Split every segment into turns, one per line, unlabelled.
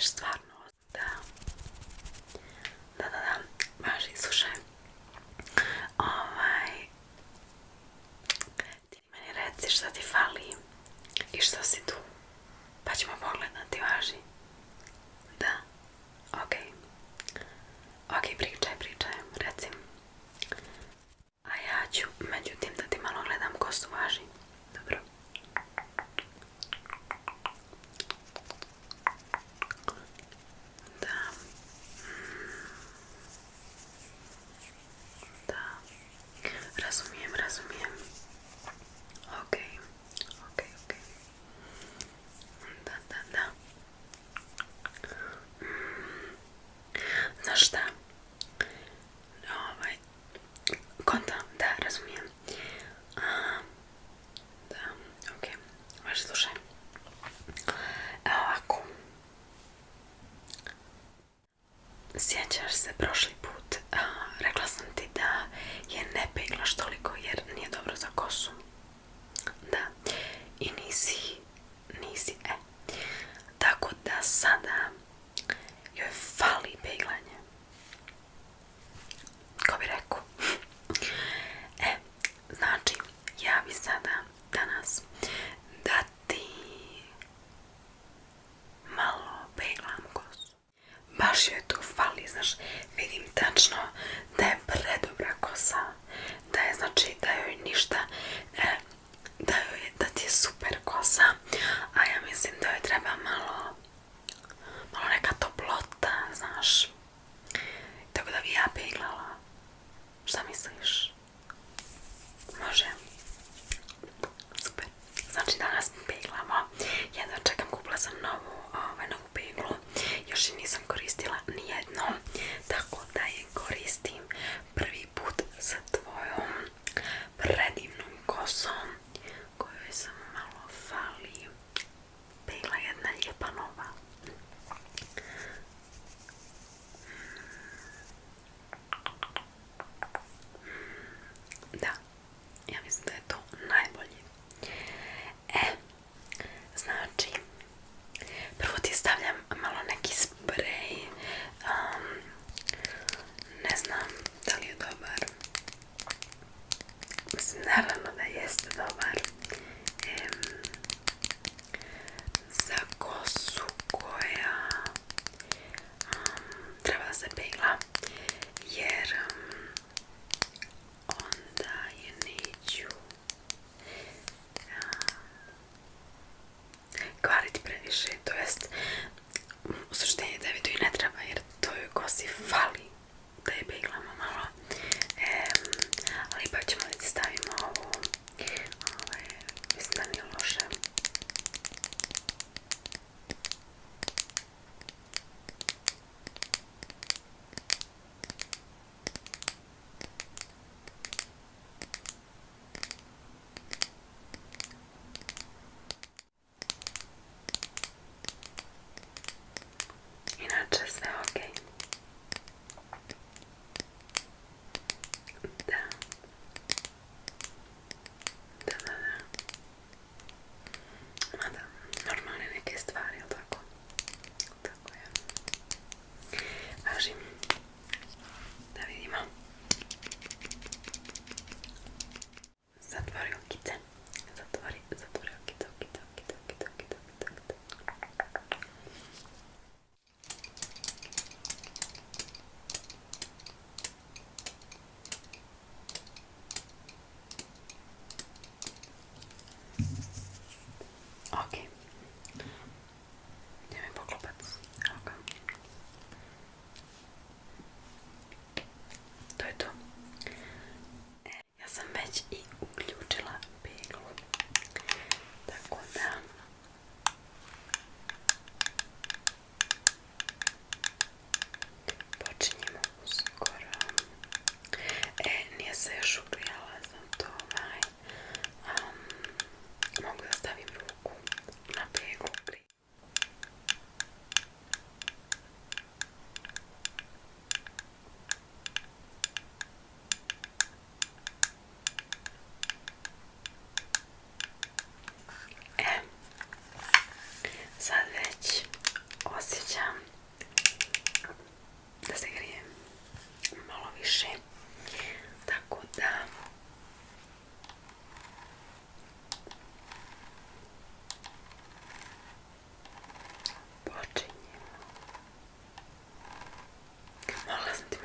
vidiš stvarno. Da. Važi, slušaj. Ti meni reci šta ti fali i što si tu. Pa ćemo pogledati, važi. Da. Ok, pričaj, reci. A ja ću, međutim, da ti malo gledam kosu, važi. Dobro. Da. Da. Razumijem. Ok. Da. Znaš šta? Kontam, da, razumijem. Da, ok. Važi, slušaj. Evo ovako. Sjećaš se prošli put, rekla sam ti da je ne peglaš toliko jer nije dobro za kosu. Da, i nisi, tako da sada joj fali peglanje. Ko bi rekao? Znači, ja bi sada danas da ti malo peglam kosu. Baš joj tu fali, znaš, vidim tačno da je predobra kosa, da je, znači, da joj ništa, da ti je super kosa, a ja mislim da joj treba malo neka toplota, znaš, tako da bi ja peglala. Šta misliš? Može? Super. Znači danas peglamo. Jedva čekam, kupila sam novu peglu. Još i nisam koristila nijednu, tako da je koristim.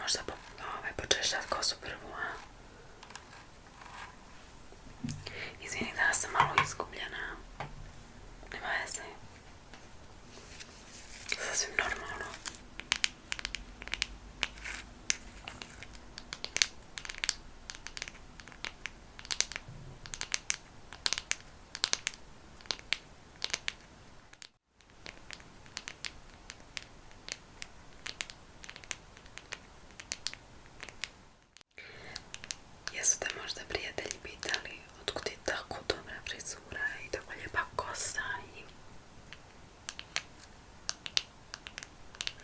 možda počešljat kosu prvu, a? Izvini da sam malo izgubljena. Nema veze. Sasvim normalno. Jesu te možda prijatelji pitali otkud ti tako dobra frizura i tako lijepa kosa i...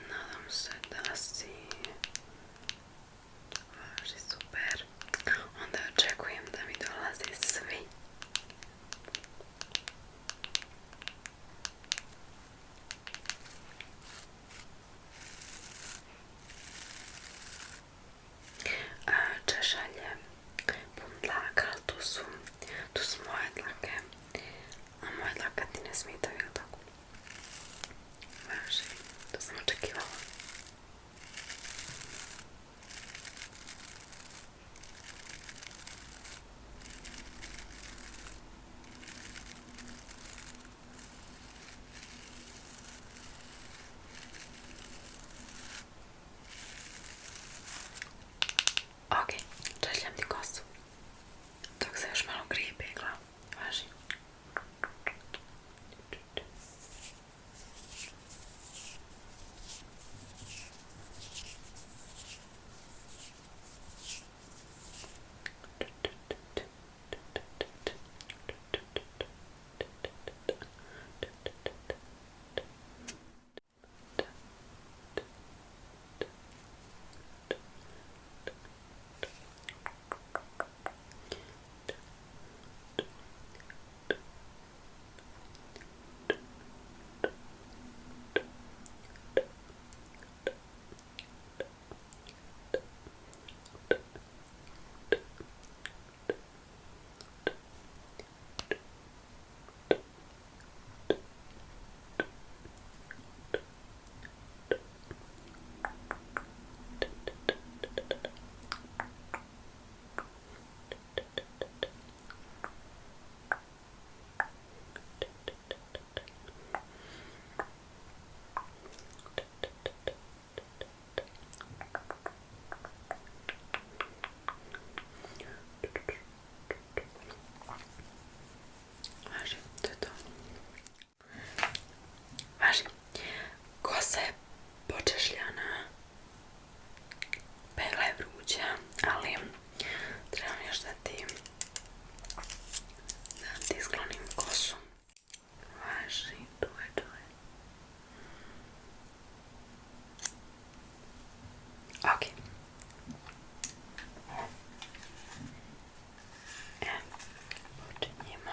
Nadam se da si... Važi, super. Onda očekujem da mi dolazi svi. Češalje pun dlaka, ali tu su moje dlake, a moje dlaka ti ne smetaju, jel tako? Važi, to sam očekivala. Ok, češljam ti kosu. Dok se još malo grije pegla. Važi. Važi, kosa je počešljana, pegla je vruća, ali trebam još da ti sklonim kosu. Važi, tu je. Ok. Počinjemo.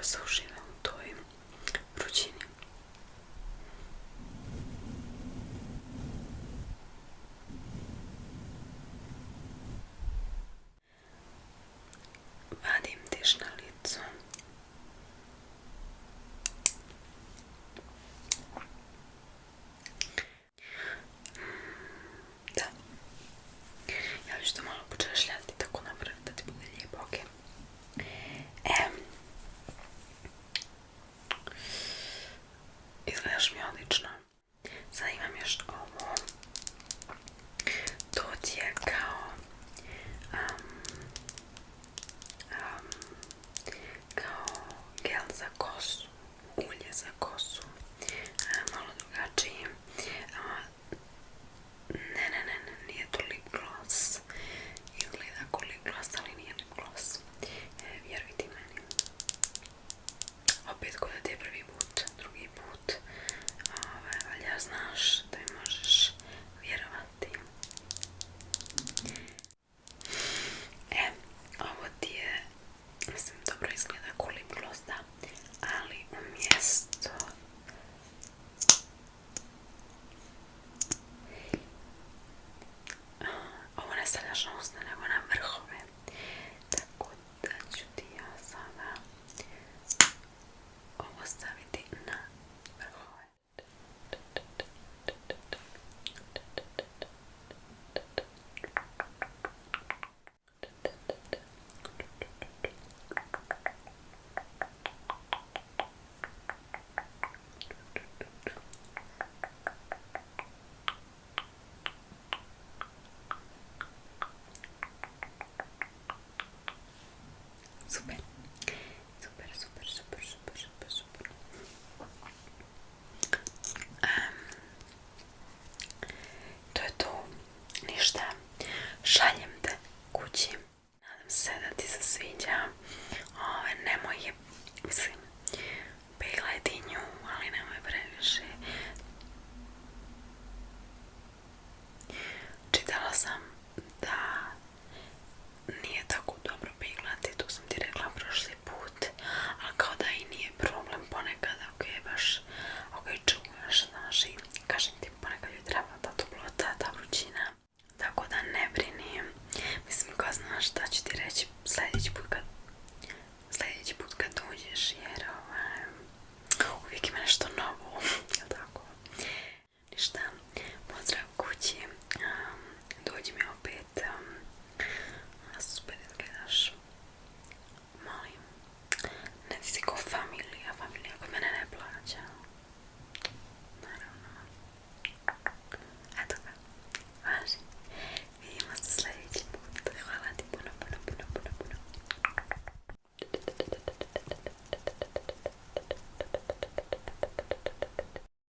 se uživa u toj vrućini. Vadim diš na licu. Da. Ja ću to malo počešljati tako napred da ti bude lijepo, ok? Izgledaš mi odlično. Sad imam još ovo. To ti je kao gel za kosu, ulje za kosu, malo drugačiji. Ne, nije to lip gloss. Izgleda kao lip gloss, ali nije lip gloss. Vjeruj ti meni. Opet ko da ti je prvi put, drugi put, valja znaš da mi možeš vjerovati. Ovo ti je, mislim, dobro izgleda kao lip gloss, da, ali umjesto ovo ne stavljaš na usne, nego na vrhove, tako da ću ti ja sada ovo staviti na vrhove. Super. To je to. Ništa. Šaljem te kući. Nadam se da ti se sviđa. Nemoj je, mislim, peglaj ti nju, ali nemoj previše. Čitala sam da nije tako dobro peglati, to sam ti rekla prošli put, ali kao da i nije problem ponekad ako je baš, ako je čuvaš, znaš, i kažem ti, ponekad joj treba ta toplota, ta vrućina, tako da ne brini. Mislim, ko znaš šta ću ti reći sljedeći